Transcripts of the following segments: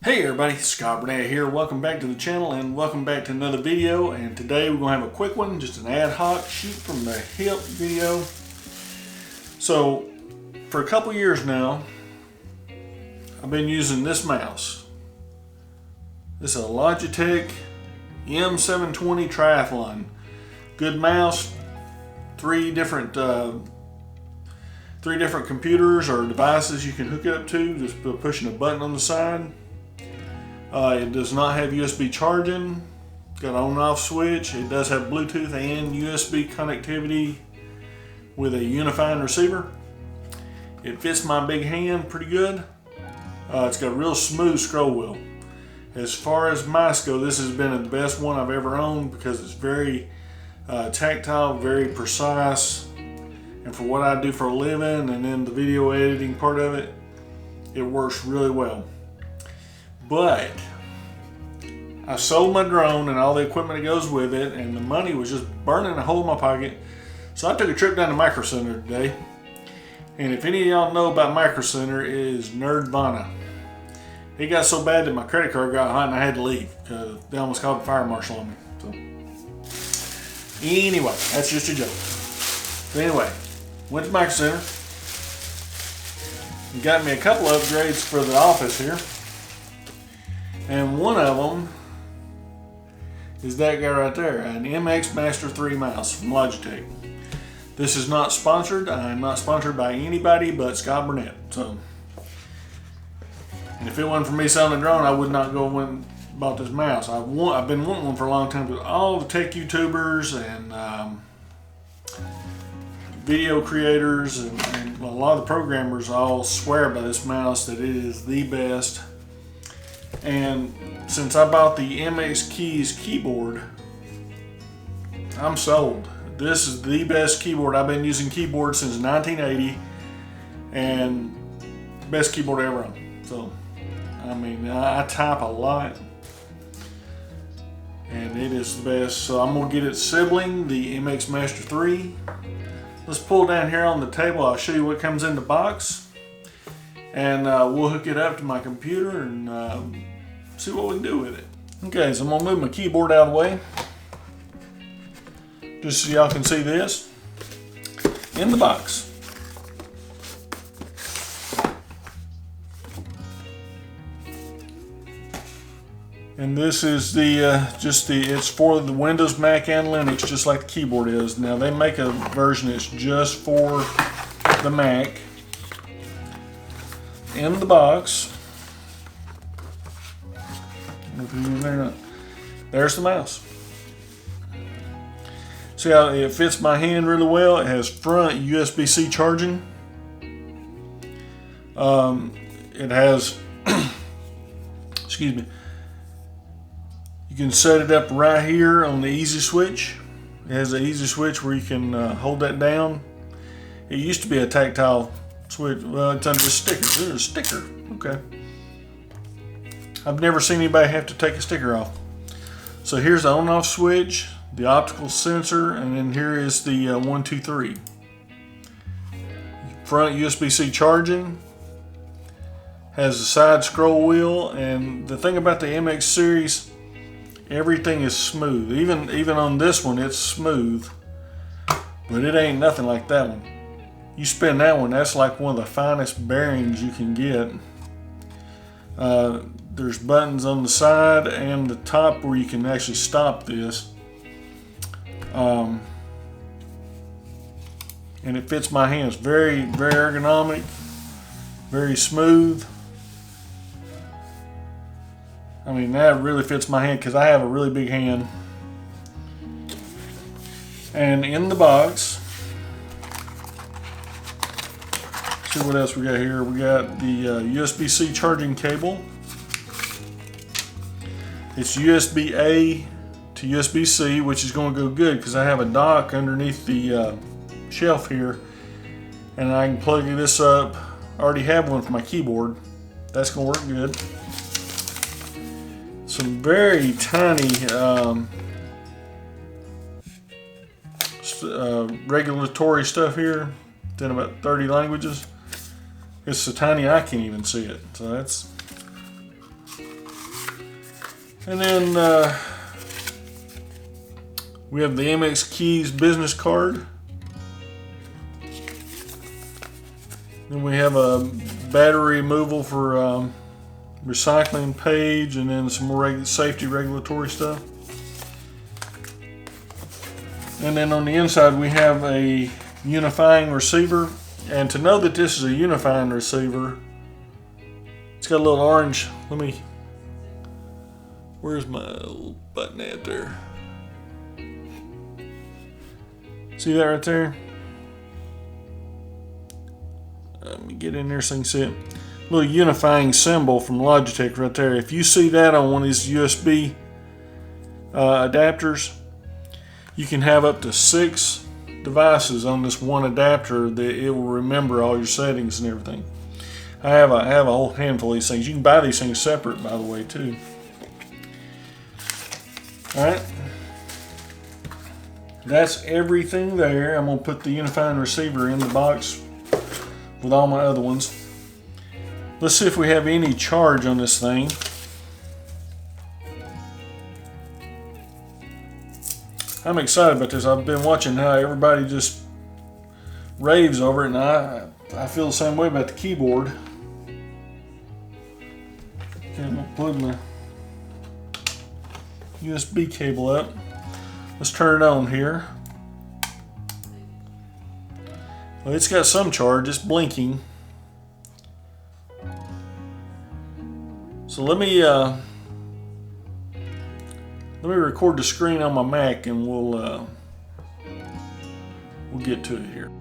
Hey everybody, Burnette here. Welcome back to the channel and welcome back to another video. And today we're going to have a quick one, just an ad hoc shoot from the hip video. So for a couple years now, I've been using this mouse. This is a Logitech M720 Triathlon. Good mouse, three different computers or devices you can hook it up to, just pushing a button on the side. It does not have USB charging, got an on-off switch. It does have Bluetooth and USB connectivity with a unifying receiver. It fits my big hand pretty good. It's got a real smooth scroll wheel. As far as mice go, this has been the best one I've ever owned because it's very tactile, very precise, and for what I do for a living and then the video editing part of it, it works really well. But I sold my drone and all the equipment that goes with it, and the money was just burning a hole in my pocket. So I took a trip down to Micro Center today. And if any of y'all know about Micro Center, it is Nerdvana. It got so bad that my credit card got hot and I had to leave because they almost called the fire marshal on me. So anyway, that's just a joke. So anyway, went to Micro Center and got me a couple of upgrades for the office here. And one of them is that guy right there, an MX Master 3 mouse from Logitech. This is not sponsored. I'm not sponsored by anybody but Scott Burnette. So, and if it wasn't for me selling a drone, I would not go and bought this mouse. I've been wanting one for a long time, but all the tech YouTubers and video creators and a lot of the programmers all swear by this mouse that it is the best. And since I bought the MX Keys keyboard, I'm sold. This is the best keyboard. I've been using keyboards since 1980 and best keyboard I ever owned. So, I mean, I type a lot and it is the best. So I'm gonna get its sibling, the MX Master 3. Let's pull down here on the table. I'll show you what comes in the box. And we'll hook it up to my computer and see what we can do with it. Okay, so I'm gonna move my keyboard out of the way, just so y'all can see this in the box. And this is it's for the Windows, Mac, and Linux, just like the keyboard is. Now they make a version that's just for the Mac. In the box, there's the mouse. See how it fits my hand really well? It has front USB-C charging. It has, excuse me, you can set it up right here on the easy switch. It has an easy switch where you can hold that down. It used to be a tactile switch. Well, it's under the sticker. There's a sticker. Okay. I've never seen anybody have to take a sticker off. So here's the on-off switch, the optical sensor, and then here is the 1, 2, 3. Front USB-C charging. Has a side scroll wheel, and the thing about the MX series, everything is smooth. Even on this one, it's smooth, but it ain't nothing like that one. You spin that one, that's like one of the finest bearings you can get. There's buttons on the side and the top where you can actually stop this. And it fits my hands. Very, very ergonomic, very smooth. I mean, that really fits my hand because I have a really big hand. And in the box, see what else we got here. We got the USB-C charging cable. It's USB-A to USB-C, which is going to go good because I have a dock underneath the shelf here, and I can plug this up. I already have one for my keyboard. That's going to work good. Some very tiny regulatory stuff here. It's in about 30 languages. It's so tiny I can't even see it. So that's And then we have the MX Keys business card. Then we have a battery removal for recycling page, and then some more safety regulatory stuff. And then on the inside we have a unifying receiver. And to know that this is a unifying receiver, it's got a little orange. Where's my little Burnette there? See that right there? Let me get in there so you can see it. Little unifying symbol from Logitech right there. If you see that on one of these USB adapters, you can have up to 6 devices on this one adapter that it will remember all your settings and everything. I have a whole handful of these things. You can buy these things separate, by the way, too. Alright. That's everything there. I'm going to put the unifying receiver in the box with all my other ones. Let's see if we have any charge on this thing. I'm excited about this. I've been watching how everybody just raves over it, and I feel the same way about the keyboard. Okay, I'm going to plug my USB cable up. Let's turn it on here. Well, it's got some charge. It's blinking. So let me record the screen on my Mac, and we'll get to it here.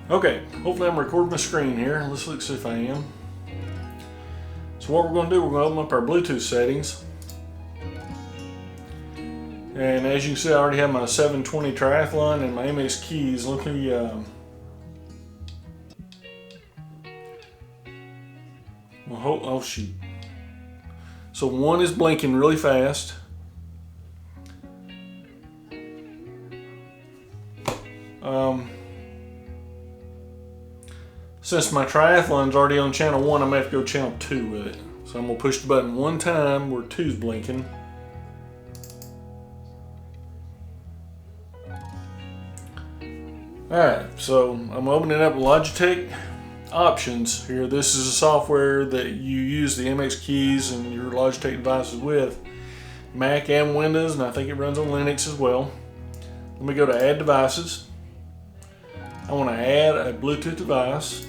Okay, hopefully I'm recording my screen here. Let's look, see if I am. So what we're going to do, we're going to open up our Bluetooth settings. And as you can see, I already have my 720 Triathlon and my MX Keys. Let me oh shoot. So one is blinking really fast. Since my Triathlon's already on channel 1, I'm going to have to go channel 2 with it. So I'm going to push the button one time where 2's blinking. Alright, so I'm opening up Logitech options here. This is a software that you use the MX Keys and your Logitech devices with. Mac and Windows, and I think it runs on Linux as well. Let me go to Add Devices. I want to add a Bluetooth device.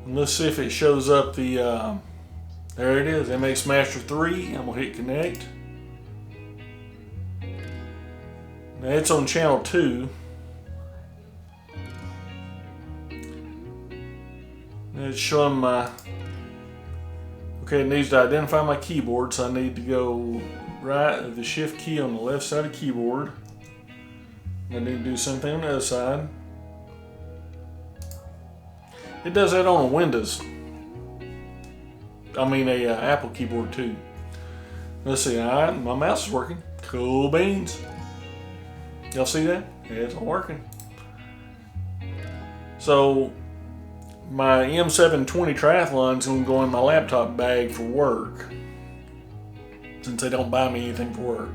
And let's see if it shows up the, there it is, MX Master 3. I'm going to hit Connect. Now it's on channel 2. It's showing my, okay, it needs to identify my keyboard, so I need to go right of the shift key on the left side of the keyboard. I need to do something on the other side. It does that on a Windows. I mean a Apple keyboard too. Let's see, alright, my mouse is working. Cool beans. Y'all see that? Yeah, it's all working. So my M720 Triathlon's gonna go in my laptop bag for work, since they don't buy me anything for work.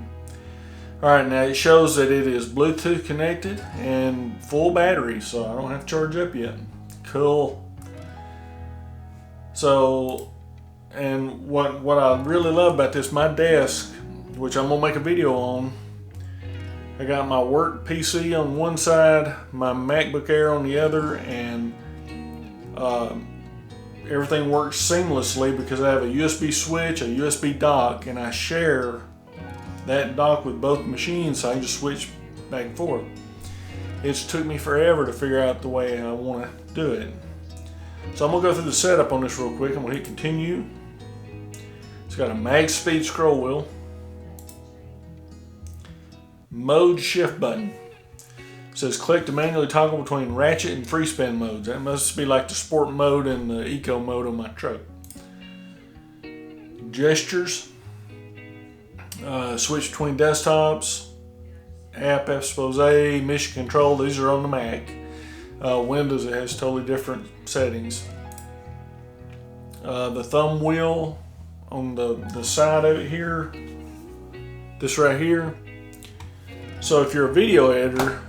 Alright, now it shows that it is Bluetooth connected and full battery, so I don't have to charge up yet. Cool. So, and what I really love about this, my desk, which I'm gonna make a video on, I got my work PC on one side, my MacBook Air on the other, and everything works seamlessly because I have a USB switch, a USB dock, and I share that dock with both machines, so I can just switch back and forth. It's took me forever to figure out the way I want to do it. So I'm going to go through the setup on this real quick. I'm going to hit continue. It's got a mag speed scroll wheel. Mode shift button. It says click to manually toggle between ratchet and free spin modes. That must be like the sport mode and the eco mode on my truck. Gestures. Switch between desktops. app expose, mission control. These are on the Mac. Windows, it has totally different settings. The thumb wheel on the side of it here, this right here. So if you're a video editor,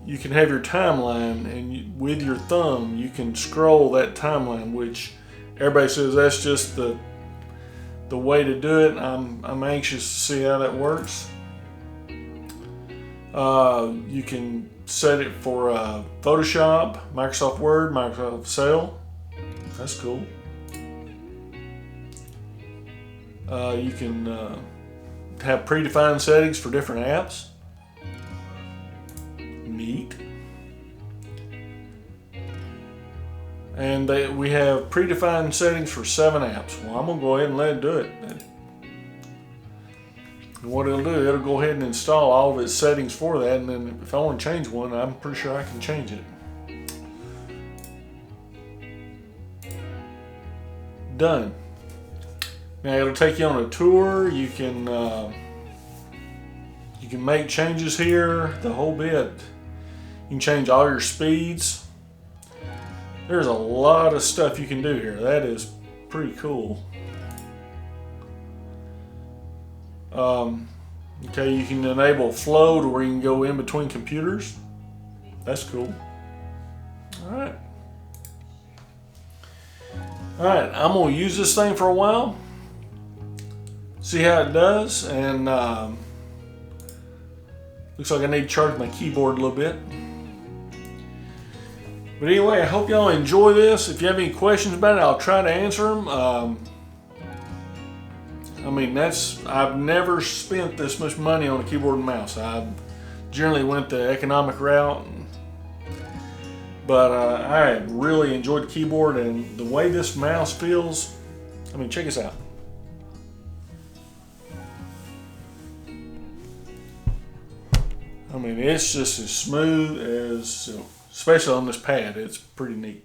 you can have your timeline, and with your thumb you can scroll that timeline, which everybody says that's just the way to do it. I'm anxious to see how that works. You can set it for Photoshop, Microsoft Word, Microsoft Excel. That's cool. You can have predefined settings for different apps. Neat. And we have predefined settings for 7 apps. Well, I'm going to go ahead and let it do it. And what it'll do, it'll go ahead and install all of its settings for that, and then if I want to change one, I'm pretty sure I can change it. Done. Now it'll take you on a tour. You can make changes here, the whole bit. You can change all your speeds. There's a lot of stuff you can do here. That is pretty cool. Okay, you can enable flow to where you can go in between computers. That's cool. Alright. Alright, I'm going to use this thing for a while. See how it does. And looks like I need to charge my keyboard a little bit. But anyway, I hope y'all enjoy this. If you have any questions about it, I'll try to answer them. I mean, I've never spent this much money on a keyboard and mouse. I generally went the economic route. But I really enjoyed the keyboard, and the way this mouse feels. I mean, check this out. I mean, it's just as smooth as silk. Especially on this pad, it's pretty neat.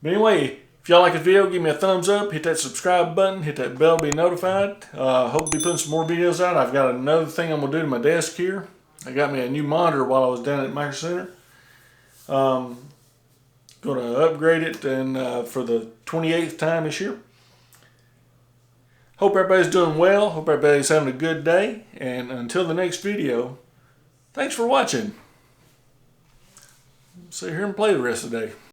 But anyway, if y'all like this video, give me a thumbs up, hit that subscribe button, hit that bell to be notified. Hope to be putting some more videos out. I've got another thing I'm going to do to my desk here. I got me a new monitor while I was down at Micro Center. Going to upgrade it and for the 28th time this year. Hope everybody's doing well. Hope everybody's having a good day. And until the next video, thanks for watching. Sit here and play the rest of the day.